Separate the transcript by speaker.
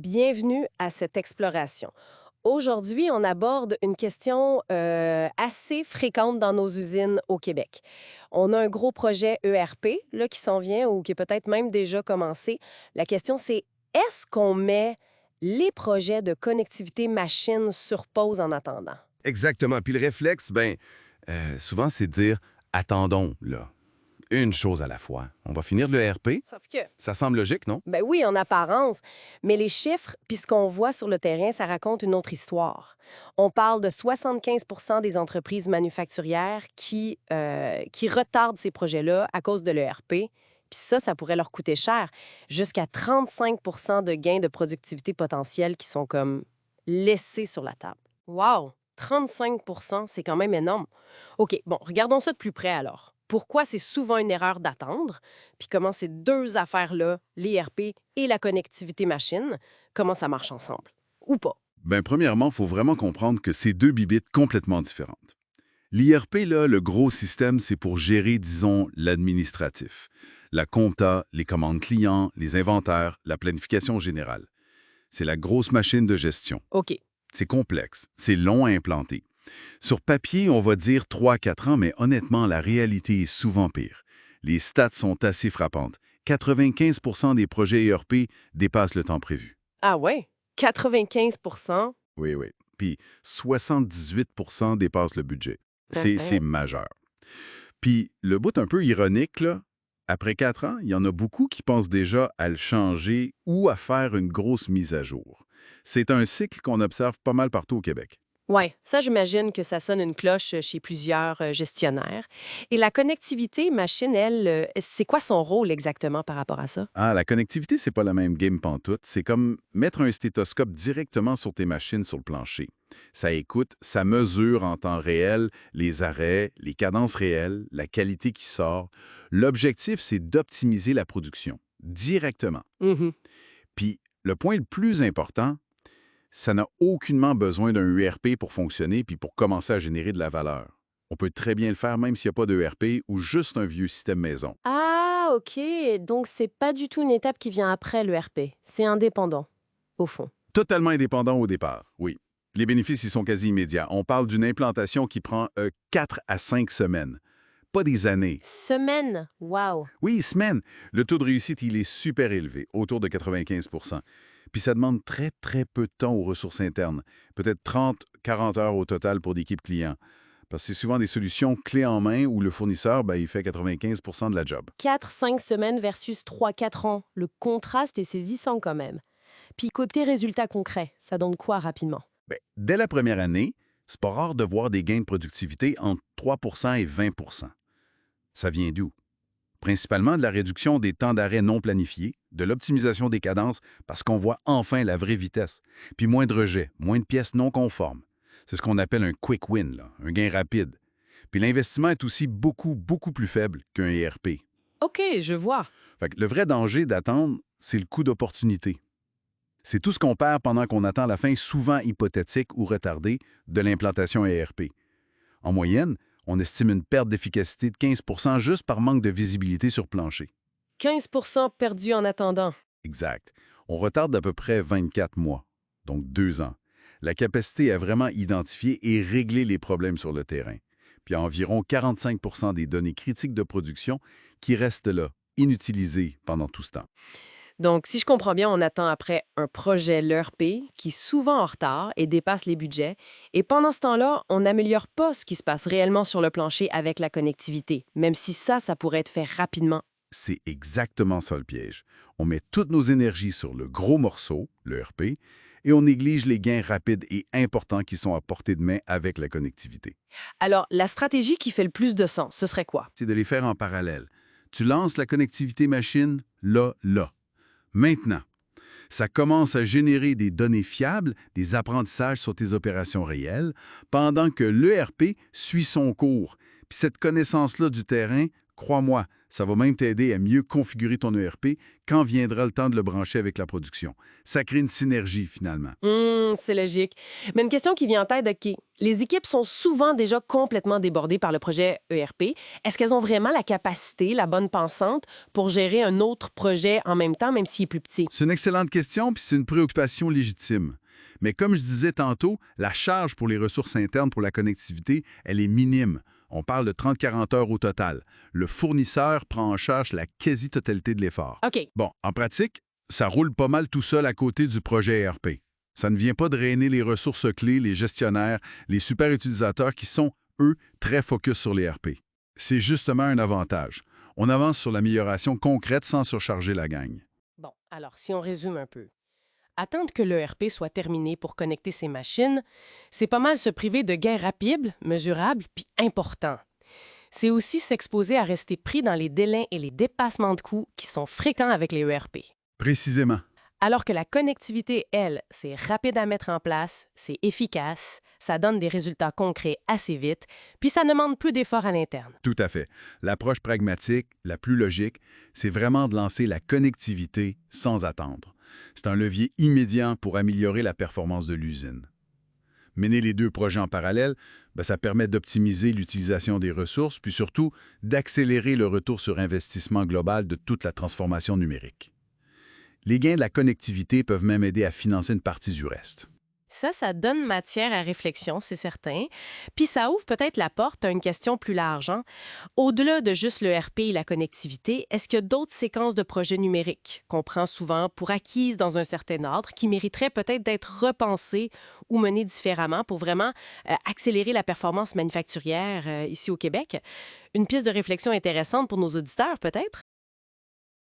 Speaker 1: Bienvenue à cette exploration. Aujourd'hui, on aborde une question assez fréquente dans nos usines au Québec. On a un gros projet ERP là, qui s'en vient ou qui est peut-être même déjà commencé. La question, c'est est-ce qu'on met les projets de connectivité machine sur pause en attendant?
Speaker 2: Exactement. Puis le réflexe, souvent, c'est de dire attendons, là. Une chose à la fois. On va finir le RP.
Speaker 1: Sauf que,
Speaker 2: Ça semble logique, non?
Speaker 1: ben oui, en apparence, mais les chiffres, puis ce qu'on voit sur le terrain, ça raconte une autre histoire. On parle de 75 des entreprises manufacturières qui retardent ces projets-là à cause de l'ERP. Puis ça pourrait leur coûter cher. Jusqu'à 35 de gains de productivité potentiels qui sont comme laissés sur la table. Wow! 35 c'est quand même énorme. OK, bon, regardons ça de plus près alors. Pourquoi c'est souvent une erreur d'attendre? Puis comment ces deux affaires-là, l'ERP et la connectivité machine, comment ça marche ensemble? Ou pas?
Speaker 3: Premièrement, il faut vraiment comprendre que c'est deux bibittes complètement différentes. L'IRP, là, le gros système, c'est pour gérer, disons, l'administratif. La compta, les commandes clients, les inventaires, la planification générale. C'est la grosse machine de gestion.
Speaker 1: OK.
Speaker 3: C'est complexe, c'est long à implanter. Sur papier, on va dire 3 à 4 ans, mais honnêtement, la réalité est souvent pire. Les stats sont assez frappantes. 95 des projets ERP dépassent le temps prévu.
Speaker 1: Ah ouais? 95.
Speaker 3: Oui, oui. Puis 78 dépassent le budget.
Speaker 1: Ben,
Speaker 3: C'est majeur. Puis le bout un peu ironique, là, après 4 ans, il y en a beaucoup qui pensent déjà à le changer ou à faire une grosse mise à jour. C'est un cycle qu'on observe pas mal partout au Québec.
Speaker 1: ouais, ça, j'imagine que ça sonne une cloche chez plusieurs gestionnaires. Et la connectivité machine, elle, c'est quoi son rôle exactement par rapport à ça?
Speaker 3: Ah, la connectivité, c'est pas la même game pantoute. C'est comme mettre un stéthoscope directement sur tes machines sur le plancher. Ça écoute, ça mesure en temps réel les arrêts, les cadences réelles, la qualité qui sort. L'objectif, c'est d'optimiser la production directement.
Speaker 1: Mhm.
Speaker 3: Puis, le point le plus important, ça n'a aucunement besoin d'un ERP pour fonctionner puis pour commencer à générer de la valeur. On peut très bien le faire même s'il n'y a pas de ERP ou juste un vieux système maison.
Speaker 1: Ah, OK. Donc, c'est pas du tout une étape qui vient après le RP. C'est indépendant, au fond.
Speaker 3: Totalement indépendant au départ, oui. Les bénéfices y sont quasi immédiats. On parle d'une implantation qui prend 4 à 5 semaines, pas des années.
Speaker 1: Semaine? Wow.
Speaker 3: Oui, semaines. Le taux de réussite, il est super élevé, autour de 95 Puis ça demande très, très peu de temps aux ressources internes, peut-être 30-40 heures au total pour l'équipe client. Parce que c'est souvent des solutions clés en main où le fournisseur, il fait 95 de la job.
Speaker 1: 4-5 semaines versus 3-4 ans. Le contraste est saisissant quand même. Puis côté résultat concret, ça donne quoi rapidement?
Speaker 3: Dès la première année, c'est pas rare de voir des gains de productivité entre 3 et 20 Ça vient d'où? Principalement de la réduction des temps d'arrêt non planifiés, de l'optimisation des cadences, parce qu'on voit enfin la vraie vitesse, puis moins de rejets, moins de pièces non conformes. C'est ce qu'on appelle un quick win, là, un gain rapide. Puis l'investissement est aussi beaucoup, beaucoup plus faible qu'un ERP.
Speaker 1: OK, je vois.
Speaker 3: Fait que le vrai danger d'attendre, c'est le coût d'opportunité. C'est tout ce qu'on perd pendant qu'on attend la fin, souvent hypothétique ou retardée, de l'implantation ERP. En moyenne, on estime une perte d'efficacité de 15 juste par manque de visibilité sur plancher.
Speaker 1: 15 perdu en attendant.
Speaker 3: Exact. On retarde d'à peu près 24 mois, donc 2 ans. La capacité à vraiment identifier et régler les problèmes sur le terrain. Puis environ 45 des données critiques de production qui restent là, inutilisées pendant tout ce temps.
Speaker 1: Donc, si je comprends bien, on attend après un projet l'ERP qui est souvent en retard et dépasse les budgets. Et pendant ce temps-là, on n'améliore pas ce qui se passe réellement sur le plancher avec la connectivité, même si ça pourrait être fait rapidement.
Speaker 3: C'est exactement ça le piège. On met toutes nos énergies sur le gros morceau, le RP, et on néglige les gains rapides et importants qui sont à portée de main avec la connectivité.
Speaker 1: Alors, la stratégie qui fait le plus de sens, ce serait quoi?
Speaker 3: C'est de les faire en parallèle. Tu lances la connectivité machine, là. Maintenant, ça commence à générer des données fiables, des apprentissages sur tes opérations réelles, pendant que l'ERP suit son cours. Puis cette connaissance-là du terrain, crois-moi, ça va même t'aider à mieux configurer ton ERP quand viendra le temps de le brancher avec la production. Ça crée une synergie, finalement.
Speaker 1: C'est logique. Mais une question qui vient en tête, OK. Les équipes sont souvent déjà complètement débordées par le projet ERP. Est-ce qu'elles ont vraiment la capacité, la bonne pensante, pour gérer un autre projet en même temps, même s'il est plus petit?
Speaker 3: C'est une excellente question, puis c'est une préoccupation légitime. Mais comme je disais tantôt, la charge pour les ressources internes pour la connectivité, elle est minime. On parle de 30-40 heures au total. Le fournisseur prend en charge la quasi-totalité de l'effort.
Speaker 1: OK.
Speaker 3: Bon, en pratique, ça roule pas mal tout seul à côté du projet ERP. Ça ne vient pas drainer les ressources clés, les gestionnaires, les super utilisateurs qui sont, eux, très focus sur les ERP. C'est justement un avantage. On avance sur l'amélioration concrète sans surcharger la gang.
Speaker 1: Bon, alors, si on résume un peu. Attendre que l'ERP soit terminé pour connecter ces machines, c'est pas mal se priver de gains rapides, mesurables, puis importants. C'est aussi s'exposer à rester pris dans les délais et les dépassements de coûts qui sont fréquents avec les ERP.
Speaker 3: Précisément.
Speaker 1: Alors que la connectivité, elle, c'est rapide à mettre en place, c'est efficace, ça donne des résultats concrets assez vite, puis ça demande peu d'efforts à l'interne.
Speaker 3: Tout à fait. L'approche pragmatique, la plus logique, c'est vraiment de lancer la connectivité sans attendre. C'est un levier immédiat pour améliorer la performance de l'usine. Mener les deux projets en parallèle, ça permet d'optimiser l'utilisation des ressources, puis surtout d'accélérer le retour sur investissement global de toute la transformation numérique. Les gains de la connectivité peuvent même aider à financer une partie du reste.
Speaker 1: Ça donne matière à réflexion, c'est certain. Puis ça ouvre peut-être la porte à une question plus large. Au-delà de juste l'ERP et la connectivité, est-ce qu'il y a d'autres séquences de projets numériques qu'on prend souvent pour acquises dans un certain ordre qui mériteraient peut-être d'être repensées ou menées différemment pour vraiment accélérer la performance manufacturière ici au Québec? Une piste de réflexion intéressante pour nos auditeurs, peut-être?